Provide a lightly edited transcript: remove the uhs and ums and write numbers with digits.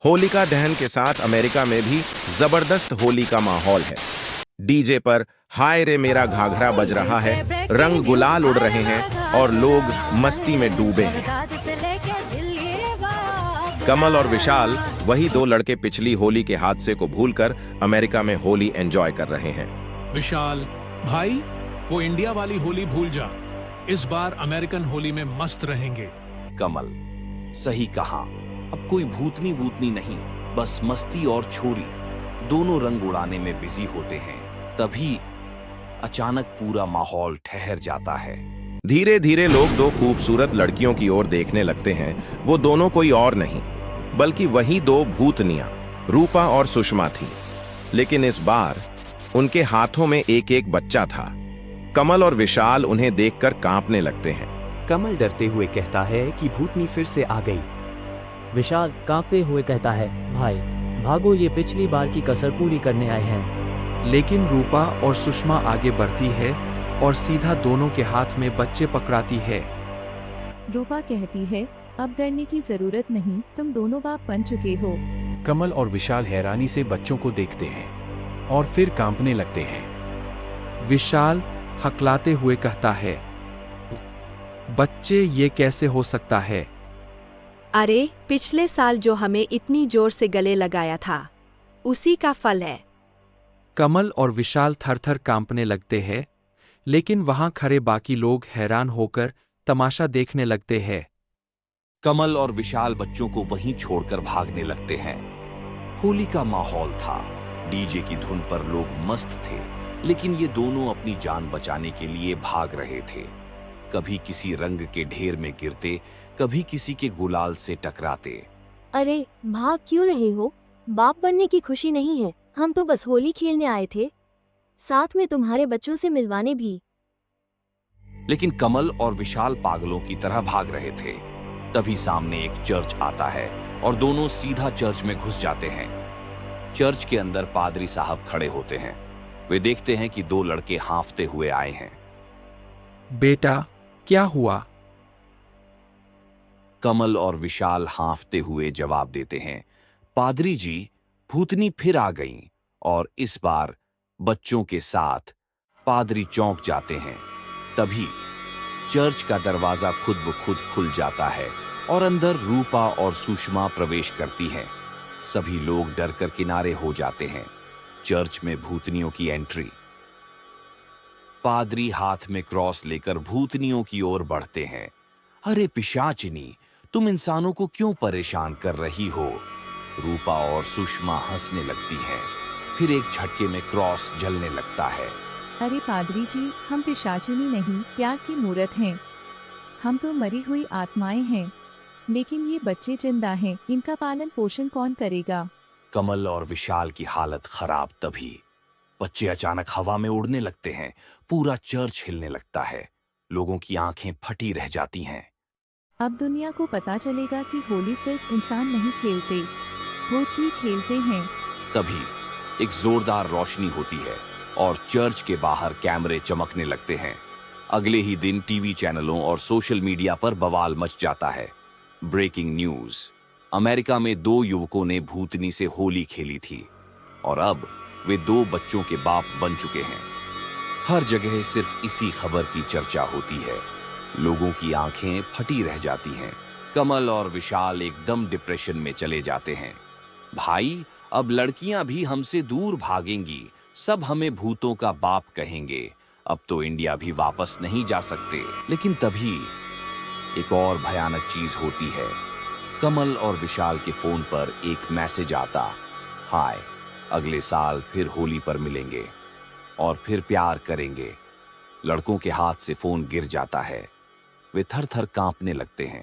होलिका दहन के साथ अमेरिका में भी जबरदस्त होली का माहौल है। डीजे पर हाय रे मेरा घाघरा बज रहा है, रंग गुलाल उड़ रहे हैं और लोग मस्ती में डूबे हैं। कमल और विशाल, वही दो लड़के, पिछली होली के हादसे को भूलकर अमेरिका में होली एंजॉय कर रहे हैं। विशाल भाई, वो इंडिया वाली होली भूल जा, इस बार अमेरिकन होली में मस्त रहेंगे। कमल, सही कहा। अब कोई भूतनी वूतनी नहीं, बस मस्ती और छोरी दोनों रंग उड़ाने में बिजी होते हैं। तभी अचानक पूरा माहौल ठहर जाता है। धीरे धीरे लोग दो खूबसूरत लड़कियों की ओर देखने लगते हैं। वो दोनों कोई और नहीं बल्कि वही दो भूतनियां, रूपा और सुषमा थी। लेकिन इस बार उनके हाथों में एक एक बच्चा था। कमल और विशाल उन्हें देखकर कांपने लगते हैं। कमल डरते हुए कहता है कि भूतनी फिर से आ गई। विशाल कांपते हुए कहता है, भाई भागो, ये पिछली बार की कसर पूरी करने आए हैं। लेकिन रूपा और सुषमा आगे बढ़ती है और सीधा दोनों के हाथ में बच्चे पकड़ाती है। रूपा कहती है, अब डरने की जरूरत नहीं, तुम दोनों बाप बन चुके हो। कमल और विशाल हैरानी से बच्चों को देखते हैं और फिर कांपने लगते हैं। विशाल हकलाते हुए कहता है, बच्चे, ये कैसे हो सकता है? अरे, पिछले साल जो हमें इतनी जोर से गले लगाया था, उसी का फल है। कमल और विशाल थर-थर कांपने लगते हैं, लेकिन वहां खड़े बाकी लोग हैरान होकर तमाशा देखने लगते हैं। कमल और विशाल बच्चों को वहीं छोड़कर भागने लगते हैं। होली का माहौल था, डीजे की धुन पर लोग मस्त थे, लेकिन ये दोनों अपनी जान बचाने के लिए भाग रहे थे। कभी किसी रंग के ढेर में गिरते, कभी किसी के गुलाल से टकराते। अरे भाग क्यों रहे हो? बाप बनने की खुशी नहीं है, हम तो बस होली खेलने आए थे, साथ में तुम्हारे बच्चों से मिलवाने भी। लेकिन कमल और विशाल पागलों की तरह भाग रहे थे। तभी सामने एक चर्च आता है और दोनों सीधा चर्च में घुस जाते हैं। चर्च के अंदर पादरी साहब खड़े होते हैं। वे देखते हैं कि दो लड़के हांफते हुए आए हैं। बेटा, क्या हुआ? कमल और विशाल हांफते हुए जवाब देते हैं, पादरी जी, भूतनी फिर आ गईं और इस बार बच्चों के साथ। पादरी चौंक जाते हैं। तभी चर्च का दरवाजा खुद ब खुद खुल जाता है और अंदर रूपा और सुषमा प्रवेश करती हैं। सभी लोग डरकर किनारे हो जाते हैं। चर्च में भूतनियों की एंट्री। पादरी हाथ में क्रॉस लेकर भूतनियों की ओर बढ़ते हैं। अरे पिशाचिनी, तुम इंसानों को क्यों परेशान कर रही हो? रूपा और सुषमा हंसने लगती हैं। फिर एक झटके में क्रॉस जलने लगता है। अरे पादरी जी, हम पिशाचिनी नहीं, प्यार की मूर्त हैं। हम तो मरी हुई आत्माएं हैं, लेकिन ये बच्चे जिंदा हैं, इनका पालन पोषण कौन करेगा? कमल और विशाल की हालत खराब। तभी बच्चे अचानक हवा में उड़ने लगते हैं। पूरा चर्च हिलने लगता है। लोगों की आंखें फटी रह जाती हैं। अब दुनिया को पता चलेगा कि होली सिर्फ इंसान नहीं खेलते, भूत भी खेलते हैं। तभी एक जोरदार रोशनी होती है और चर्च के बाहर कैमरे चमकने लगते हैं। अगले ही दिन टीवी चैनलों और सोशल मीडिया पर बवाल मच जाता है। ब्रेकिंग न्यूज, अमेरिका में दो युवकों ने भूतनी से होली खेली थी और अब वे दो बच्चों के बाप बन चुके हैं। हर जगह सिर्फ इसी खबर की चर्चा होती है। लोगों की आंखें फटी रह जाती हैं। कमल और विशाल एकदम डिप्रेशन में चले जाते हैं। भाई, अब लड़कियां भी हमसे दूर भागेंगी, सब हमें भूतों का बाप कहेंगे। अब तो इंडिया भी वापस नहीं जा सकते। लेकिन तभी एक और भयानक चीज होती है। कमल और विशाल के फोन पर एक मैसेज आता, हाय, अगले साल फिर होली पर मिलेंगे और फिर प्यार करेंगे। लड़कों के हाथ से फोन गिर जाता है। वे थर थर कांपने लगते हैं।